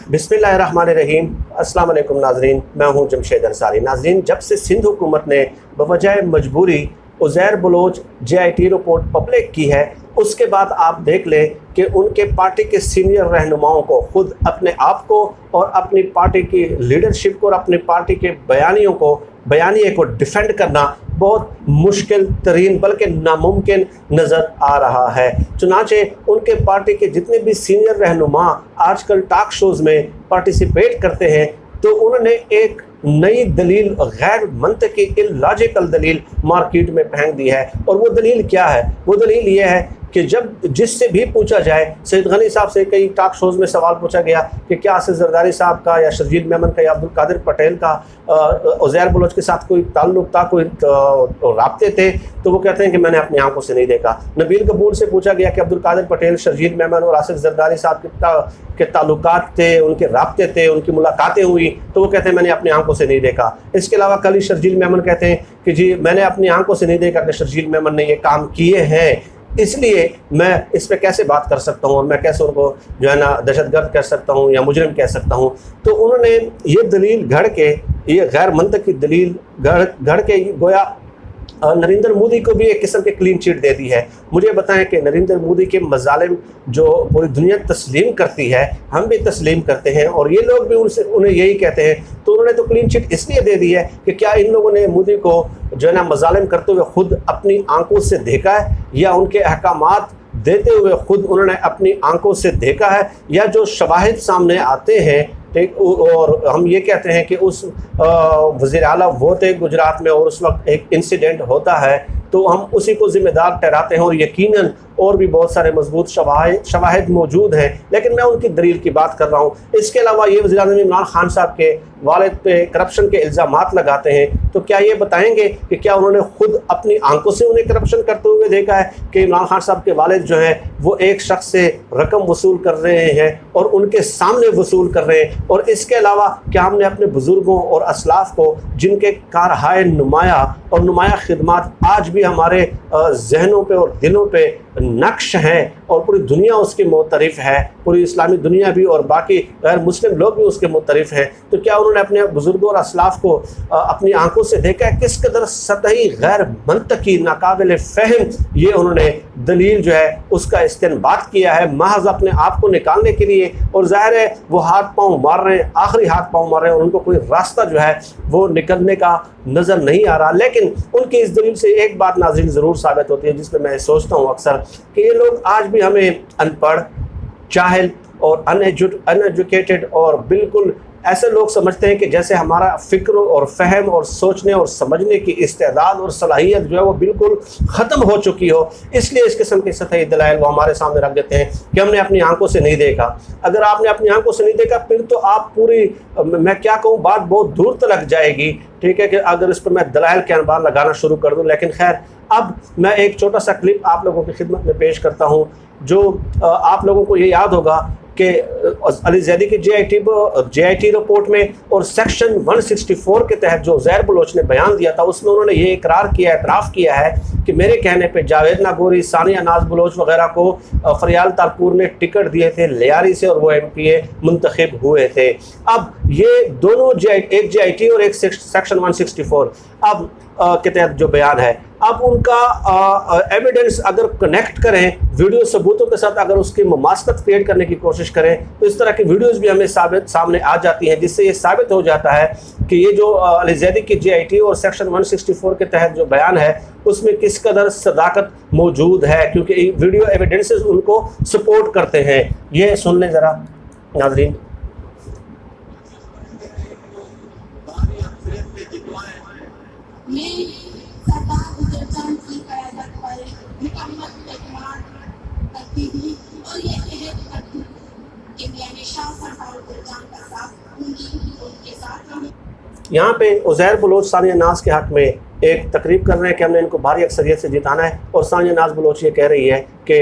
बिस्मिल्लाहिर्रहमानिर्रहीम। अस्सलाम वालेकुम नाज़रीन, मैं हूं जमशेद अंसारी। नाज़रीन, जब से सिंध हुकूमत ने बवजह मजबूरी Uzair Baloch JIT report public की है, उसके बाद आप देख लें कि उनके पार्टी के सीनियर रहनुमाओं को खुद अपने आप को और अपनी पार्टी की लीडरशिप को और अपनी पार्टी के बयानिए को डिफेंड करना बहुत मुश्किल तरीन बल्कि नामुमकिन नज़र आ रहा है। चुनांचे उनके पार्टी के जितने भी सीनियर रहनुमा आजकल टॉक शोज़ में पार्टिसिपेट करते हैं, तो उन्होंने एक नई दलील, गैर मंतकी इलॉजिकल दलील मार्केट में फेंक दी है। और वो दलील क्या है? वो दलील ये है कि जब जिससे भी पूछा जाए, सईद गनी साहब से कई टॉक शोज़ में सवाल पूछा गया कि क्या आसिफ जरदारी साहब का या शर्जील मेमन का या अब्दुल कादिर पटेल का उज़ैर बलोच के साथ कोई ताल्लुक़ था, कोई राब्ते थे, तो वो कहते हैं कि मैंने अपनी आंखों से नहीं देखा। नबील कपूर से पूछा गया कि अब्दुल कादिर पटेल, शर्जील मेमन और आसिफ जरदारी साहब के ताल्लुकात थे, उनके राब्ते थे, उनकी मुलाकातें हुई, तो वो कहते हैं मैंने अपनी आंखों से नहीं देखा। इसके अलावा कल ही शर्जील मेमन कहते हैं कि जी मैंने अपनी आंखों से नहीं देखा कि शर्जील मेमन ने ये काम किए हैं, इसलिए मैं इस पर कैसे बात कर सकता हूँ और मैं कैसे उनको जो है ना दहशतगर्द कह सकता हूँ या मुजरिम कह सकता हूँ। तो उन्होंने ये दलील घड़ के, ये गैर मंतकी दलील घड़ के गोया नरेंद्र मोदी को भी एक किस्म के क्लीन चिट दे दी है। मुझे बताएं कि नरेंद्र मोदी के मजालिम जो पूरी दुनिया तस्लीम करती है, हम भी तस्लीम करते हैं और ये लोग भी उन्हें यही कहते हैं, तो उन्होंने तो क्लीन चिट इसलिए दे दी है कि क्या इन लोगों ने मोदी को जो है ना मजालिम करते हुए खुद अपनी आंखों से देखा है, या उनके अहकामात देते हुए खुद उन्होंने अपनी आंखों से देखा है, या जो शवाहिद सामने आते हैं, ठीक, और हम ये कहते हैं कि उस वज़ीर आला वो थे गुजरात में और उस वक्त एक इंसिडेंट होता है, तो हम उसी को ज़िम्मेदार ठहराते हैं। और यकीनन और भी बहुत सारे मजबूत शवाहिद मौजूद हैं, लेकिन मैं उनकी दलील की बात कर रहा हूँ। इसके अलावा ये वज़ीर आज़म इमरान खान साहब के वालिद पे करप्शन के इल्ज़ामात लगाते हैं, तो क्या ये बताएंगे कि क्या उन्होंने खुद अपनी आंखों से उन्हें करप्शन करते हुए देखा है कि इमरान खान साहब के वालिद जो हैं वो एक शख्स से रकम वसूल कर रहे हैं और उनके सामने वसूल कर रहे हैं? और इसके अलावा क्या हमने अपने बुज़ुर्गों और असलाफ़ को, जिनके कारहाय नुमाया खिदमात आज भी हमारे जहनों पे और दिलों पे नक्श हैं और पूरी दुनिया उसके मुतरिफ़ है, पूरी इस्लामी दुनिया भी और बाकी गैर मुस्लिम लोग भी उसके मुतरिफ़ हैं, तो क्या उन्होंने अपने बुज़ुर्गों और असलाफ़ को अपनी आंखों से देखा है? किस कदर सतही, गैर मंतकी, नाकाबिल फ़हम ये उन्होंने दलील जो है उसका इस्तेमाल किया है महज अपने आप को निकालने के लिए। और ज़ाहिर है वो हाथ पाँव मार रहे हैं, आखिरी हाथ पाँव मार रहे हैं और उनको कोई रास्ता जो है वो निकलने का नज़र नहीं आ रहा। लेकिन उनकी इस दलील से एक बात नाज़रीन ज़रूर साबित होती है, जिस पर मैं सोचता हूँ अक्सर कि ये लोग आज भी हमें अनपढ़, जाहिल और अनएजुकेटेड और बिल्कुल ऐसे लोग समझते हैं कि जैसे हमारा फ़िक्र और फ़हम और सोचने और समझने की इस्तेदाद और सलाहियत जो है वो बिल्कुल ख़त्म हो चुकी हो। इसलिए इस किस्म के सतही दलाइल वो हमारे सामने रख देते हैं कि हमने अपनी आंखों से नहीं देखा। अगर आपने अपनी आंखों से नहीं देखा फिर तो आप पूरी, मैं क्या कहूँ, बात बहुत दूर तक जाएगी, ठीक है, कि अगर इस पर मैं दलाइल के अनबार लगाना शुरू कर दूँ। लेकिन खैर, अब मैं एक छोटा सा क्लिप आप लोगों की खिदमत में पेश करता हूँ, जो आप लोगों को ये याद होगा कि अली ज़ैदी की JIT रिपोर्ट में और सेक्शन 164 के तहत जो उज़ैर बलोच ने बयान दिया था, उसमें उन्होंने ये एतराफ़ किया है कि मेरे कहने पे जावेद नागौरी, सानिया नाज बलोच वगैरह को फरियाल तारपुर ने टिकट दिए थे लियारी से और वो MPA मुंतखब हुए थे। अब ये दोनों एक JIT और एक सेक्शन 164 अब के तहत जो बयान है, अब उनका एविडेंस अगर कनेक्ट करें वीडियो सबूतों के साथ, अगर उसकी मुमासलत क्रिएट करने की कोशिश करें, तो इस तरह की वीडियोस भी हमें सामने आ जाती हैं, जिससे ये साबित हो जाता है कि ये जो अली ज़ैदी की JIT और सेक्शन 164 के तहत जो बयान है उसमें किस कदर सदाकत मौजूद है, क्योंकि वीडियो एविडेंसेस उनको सपोर्ट करते हैं। ये सुन लें ज़रा नाज़रीन। यहाँ पे उज़ैर बलोच सानिया नाज के हक़ में एक तकरीब कर रहे हैं कि हमने इनको भारी अक्सरियत से जिताना है, और सानिया नाज बलोच ये कह रही है कि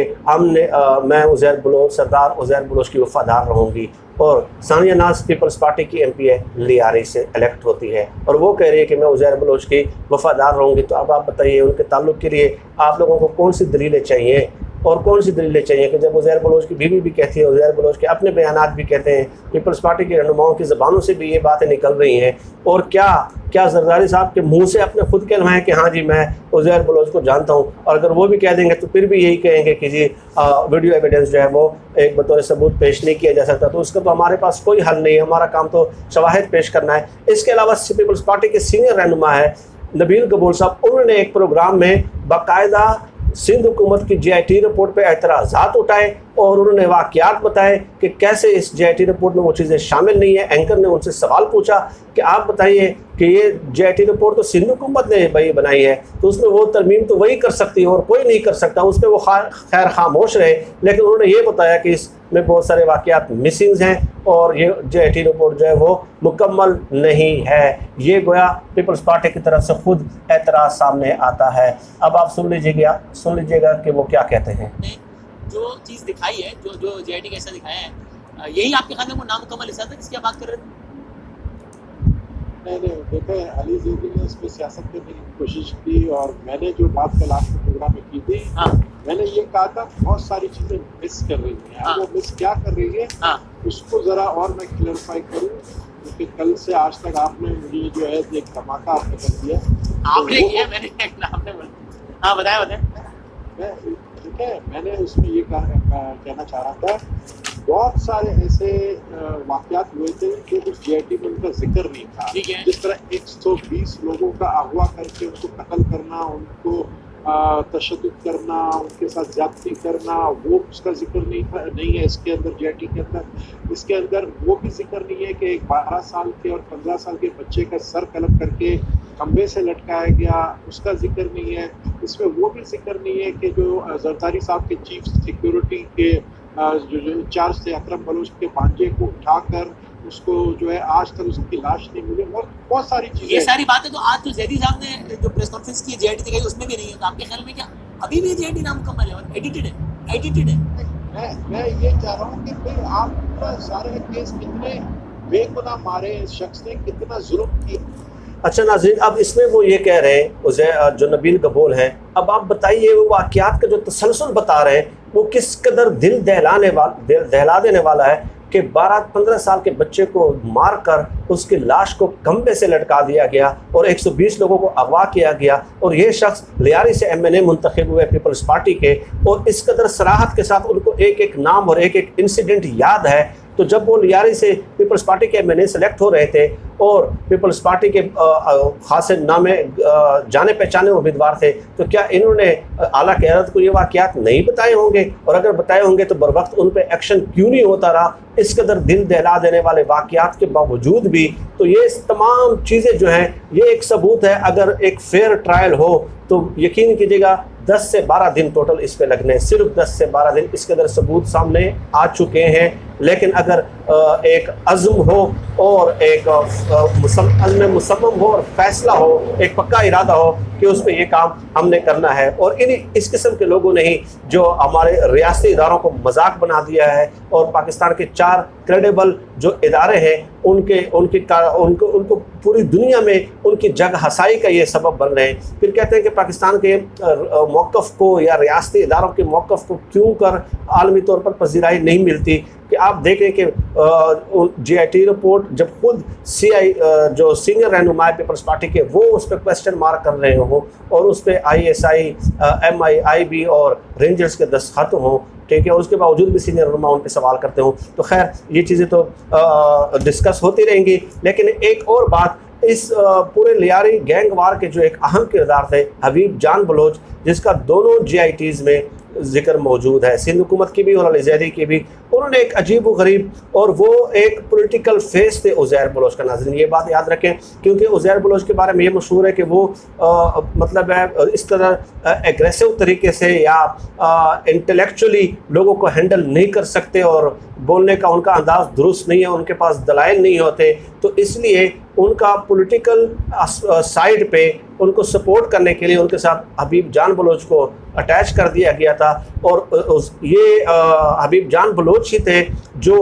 मैं सरदार उज़ैर बलोच की वफ़ादार रहूँगी। और सानिया नाज पीपल्स पार्टी की MPA लियारी से इलेक्ट होती है और वो कह रही है कि मैं उज़ैर बलोच की वफ़ादार रहूँगी। तो अब आप बताइए, उनके ताल्लुक़ के लिए आप लोगों को कौन सी दलीलें चाहिए और कौन सी दलीलें चाहिए कि जब उज़ैर बलोच की बीवी भी कहती है, उज़ैर बलोच के अपने बयानात भी कहते हैं, पीपल्स पार्टी के रहनुमाओं की ज़बानों से भी ये बातें निकल रही हैं, और क्या जरदारी साहब के मुंह से अपने खुद कहलवाएं कि हाँ जी मैं उज़ैर बलोच को जानता हूँ, और अगर वो भी कह देंगे तो फिर भी यही कहेंगे कि जी वीडियो एविडेंस जो है वो एक बतौर सबूत पेश नहीं किया जा सकता, तो उसका तो हमारे पास कोई हल नहीं है, हमारा काम तो शवाहिद पेश करना है। इसके अलावा पीपल्स पार्टी के सीनियर रहनुमा है नबील कबूल साहब, उन्होंने एक प्रोग्राम में बाकायदा सिंध हुकूमत की JIT रिपोर्ट पर एतराज़ात उठाए और उन्होंने वाक़यात बताए कि कैसे इस JIT रिपोर्ट में वो चीज़ें शामिल नहीं है। एंकर ने उनसे सवाल पूछा कि आप बताइए कि ये JIT रिपोर्ट तो सिंध हुकूमत ने भाई बनाई है, तो उसमें वो तरमीम तो वही कर सकती है और कोई नहीं कर सकता, उस पर वो खैर खामोश रहे। लेकिन उन्होंने ये बताया कि इसमें बहुत सारे वाक़यात मिसिंग्स हैं और ये JIT रिपोर्ट जो है वो मुकम्मल नहीं है। ये गोया पीपल्स पार्टी की तरफ से खुद एतराज़ सामने आता है। अब आप सुन लीजिएगा कि वो क्या कहते हैं। जो चीज़ दिखाई है, जो JIT कैसा दिखाया है, यही आपके ख्याल में वो नामुकम्मल हिस्सा था जिसकी आप बात कर रहे थे? नहीं, देखो अली ज़ैदी ने इसमें सियासत करने की कोशिश की और मैंने जो बात कल आपके प्रोग्राम में की थी, हाँ। मैंने ये कहा था बहुत सारी चीज़ें मिस कर रही हैं। हाँ। वो मिस क्या कर रही है, हाँ। उसको ज़रा और मैं क्लैरिफाई करूँ, क्योंकि कल से आज तक आपने मुझे जो है एक धमाका आपने कर दिया। आपने किया, मैंने आपने बोला। हाँ बताएं। ठीक है, मैंने उसमें ये कहना चाह रहा था, बहुत सारे ऐसे वाक़यात हुए थे जो उस JIT में उनका जिक्र नहीं था। जिस तरह 120 लोगों का अगवा करके उनको कत्ल करना, उनको तशद्दुद करना, उनके साथ ज़्यादती करना, वो उसका जिक्र नहीं है इसके अंदर JIT के अंदर। इसके अंदर वो भी जिक्र नहीं है कि एक 12 साल के और 15 साल के बच्चे का सर कलम करके खंबे से लटकाया गया, उसका जिक्र नहीं है। इसमें वो भी जिक्र नहीं है कि जो जरदारी साहब के चीफ सिक्योरिटी के जो इंचार्ज थे अकरम बलोच के भांजे को उठाकर उसको जो है आज तक उसकी लाश नहीं मिली, और बहुत सारी चीजें। ये सारी बातें तो आज जो ज़ैदी साहब ने जो प्रेस कॉन्फ्रेंस की JIT दिखाई उसमें भी नहीं है, तो आपके ख्याल में क्या अभी भी JIT नामुकम्मल है और एडिटेड है? मैं ये चाह रहा हूँ कि फिर आप सारे केस कितने बेगुनाह मारे, इस शख्स ने कितना जुल्म किया। अच्छा नाज़रीन, अब इसमें वो ये कह रहे हैं जो नबील कबूल हैं, अब आप बताइए वो वाक़यात का जो तसलसल बता रहे हैं वो किस कदर दिल दहला देने वाला है कि 12-15 साल के बच्चे को मार कर उसकी लाश को खंबे से लटका दिया गया और 120 लोगों को अगवा किया गया, और ये शख्स लियारी से MNA मुंतखब हुए पीपल्स पार्टी के, और इस कदर सराहत के साथ उनको एक एक नाम और एक एक इंसिडेंट याद है। तो जब वो लियारी से पीपल्स पार्टी के MNA सेलेक्ट हो रहे थे और पीपल्स पार्टी के खासे नामे जाने पहचाने उम्मीदवार थे, तो क्या इन्होंने आला क़यादत को ये वाक़यात नहीं बताए होंगे? और अगर बताए होंगे तो बर वक्त उन पर एक्शन क्यों नहीं होता रहा? इस कदर दिल दहला देने वाले वाक़यात के बावजूद भी तो ये तमाम चीज़ें जो हैं ये एक सबूत है। अगर एक फेयर ट्रायल हो तो यकीन कीजिएगा 10 से 12 दिन टोटल इस पे लगने, सिर्फ 10 से 12 दिन, इस कदर सबूत सामने आ चुके हैं। लेकिन अगर एक अज़्म हो और एक अज़्म मुसम्मम हो और फैसला हो, एक पक्का इरादा हो कि उस पर ये काम हमने करना है, और इस किस्म के लोगों ने ही जो हमारे रियासती इदारों को मजाक बना दिया है और पाकिस्तान के 4 क्रेडिबल जो इदारे हैं उनको पूरी दुनिया में उनकी जग हसाई का ये सबब बन रहे हैं। फिर कहते हैं कि पाकिस्तान के मौक़िफ़ को या रियासती इदारों के मौक़िफ़ को क्यों कर आलमी तौर पर पजीराई नहीं मिलती, कि आप देखें कि JIT रिपोर्ट जब खुद CI जो सीनियर रहनुमा पीपल्स पार्टी के वो उस पर क्वेश्चन मार्क कर रहे हों और उस पर ISI, MIIB और रेंजर्स के दस्तखत हों, ठीक है, और उसके बावजूद भी सीनियर रहनुमा उन पर सवाल करते हों, तो खैर ये चीज़ें तो डिस्कस होती रहेंगी। लेकिन एक और बात, इस पूरे लियारी गैंग वार के जो एक अहम किरदार थे हबीब जान बलोच, जिसका दोनों JITs में जिक्र मौजूद है, सिंध हुकूमत की भी और अली ज़ैदी की भी, उन्होंने एक अजीब व गरीब, और वो एक पॉलिटिकल फेस थे उज़ैर बलोच का। नाज़रीन ये बात याद रखें, क्योंकि उज़ैर बलोच के बारे में ये मशहूर है कि वो मतलब है इस तरह एग्रेसिव तरीके से या इंटेलेक्चुअली लोगों को हैंडल नहीं कर सकते और बोलने का उनका अंदाज़ दुरुस्त नहीं है, उनके पास दलाइल नहीं होते, तो इसलिए उनका पॉलिटिकल साइड पे उनको सपोर्ट करने के लिए उनके साथ हबीब जान बलोच को अटैच कर दिया गया था। और ये हबीब जान बलोच ही थे जो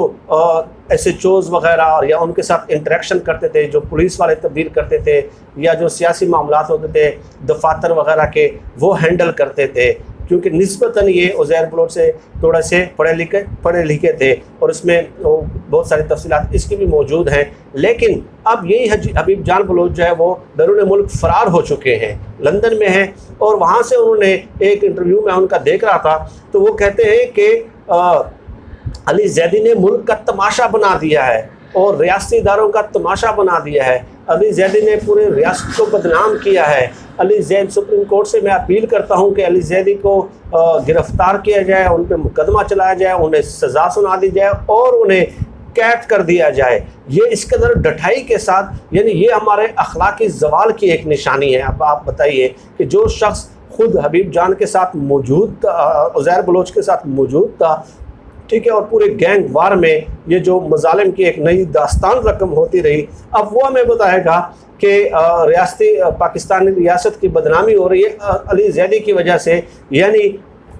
SHOs वगैरह या उनके साथ इंटरेक्शन करते थे, जो पुलिस वाले तब्दील करते थे या जो सियासी मामलात होते थे दफातर वगैरह के, वो हैंडल करते थे। क्योंकि निस्बतन ये उज़ैर बलोच से थोड़ा से पढ़े लिखे थे और उसमें बहुत सारी तफसीलात इसकी भी मौजूद हैं। लेकिन अब यही हबीब जान बलोच जो है वो बैरून मुल्क फ़रार हो चुके हैं, लंदन में हैं। और वहाँ से उन्होंने एक इंटरव्यू में उनका देख रहा था तो वो कहते हैं कि अली ज़ैदी ने मुल्क का तमाशा बना दिया है और रियासती इदारों का तमाशा बना दिया है। अली ज़ैदी ने पूरे रियासत को बदनाम किया है। अली ज़ैद सुप्रीम कोर्ट से मैं अपील करता हूं कि अली ज़ैदी को गिरफ़्तार किया जाए, उन पर मुकदमा चलाया जाए, उन्हें सज़ा सुना दी जाए और उन्हें कैद कर दिया जाए। ये इस कदर डठाई के साथ, यानी ये हमारे अखलाकी ज़वाल की एक निशानी है। अब आप बताइए कि जो शख्स खुद हबीब जान के साथ मौजूद था, उज़ैर बलोच के साथ मौजूद था, ठीक है, और पूरे गैंग वार में ये जो मजालिम की एक नई दास्तान रकम होती रही, अब वो हमें बताएगा कि रियासती पाकिस्तानी रियासत की बदनामी हो रही है अली ज़ैदी की वजह से। यानी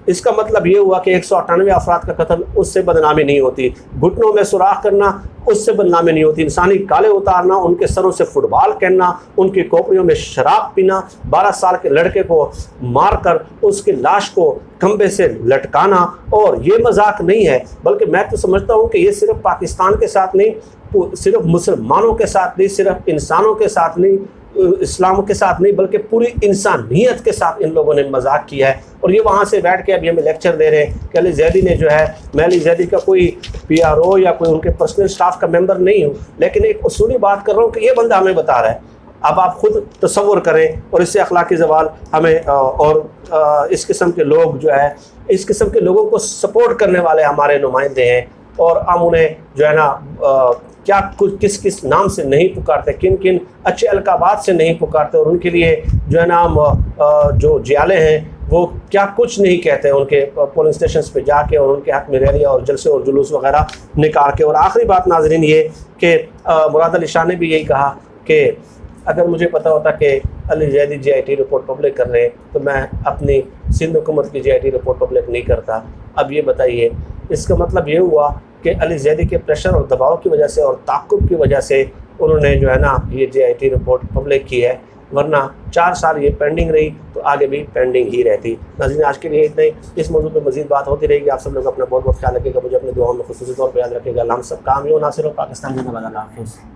इसका मतलब ये हुआ कि 198 अफराद का कत्ल, उससे बदनामी नहीं होती। घुटनों में सुराख करना, उससे बदनामी नहीं होती। इंसानी काले उतारना, उनके सरों से फुटबॉल खेलना, उनकी खोपड़ियों में शराब पीना, 12 साल के लड़के को मारकर उसकी लाश को खंबे से लटकाना, और ये मजाक नहीं है। बल्कि मैं तो समझता हूँ कि ये सिर्फ पाकिस्तान के साथ नहीं, सिर्फ मुसलमानों के साथ नहीं, सिर्फ इंसानों के साथ नहीं, इस्लाम के साथ नहीं, बल्कि पूरी इंसानियत के साथ इन लोगों ने मजाक किया है। और ये वहाँ से बैठ के अभी हमें लेक्चर दे रहे हैं कि अली ज़ैदी ने जो है, मैं अली ज़ैदी का कोई PRO या कोई उनके पर्सनल स्टाफ का मेंबर नहीं हूँ, लेकिन एक उसूली बात कर रहा हूँ कि ये बंदा हमें बता रहा है। अब आप खुद तसव्वुर करें, और इससे अखलाकी ज़वाल हमें और इस किस्म के लोग जो है, इस किस्म के लोगों को सपोर्ट करने वाले हमारे नुमाइंदे हैं, और हम उन्हें जो है ना क्या कुछ किस किस नाम से नहीं पुकारते, किन किन अच्छे अलकाबात से नहीं पुकारते, और उनके लिए जो है ना हम जो जियाले हैं वो क्या कुछ नहीं कहते उनके पोलिंग स्टेशन पे जाके, और उनके हक़ में रैलियाँ और जलसे और जुलूस वगैरह निकाल के। और आखिरी बात नाज़रीन ये कि मुराद अली शाह ने भी यही कहा कि अगर मुझे पता होता कि Ali Zaidi JIT report public कर रहे हैं तो मैं अपनी सिंध हुकूमत की JIT रिपोर्ट पब्लिक नहीं करता। अब ये बताइए, इसका मतलब ये हुआ कि अली ज़ैदी के प्रेशर और दबाव की वजह से और ताक़ुब की वजह से उन्होंने जो है ना ये JIT रिपोर्ट पब्लिक की है, वरना 4 साल ये पेंडिंग रही तो आगे भी पेंडिंग ही रहती। नाज़रीन, आज के लिए इतना ही। इस मौजूद पर मज़ीद बात होती रहेगी। आप सब लोग अपना बहुत बहुत ख्याल रखिएगा, मुझे अपने दुआओं में ख़ुसूसी तौर पर याद रखिएगा। हम सब काम ही हो, ना सिर्फ पाकिस्तान जिंदाबाद। अल्लाह हाफ़िज़।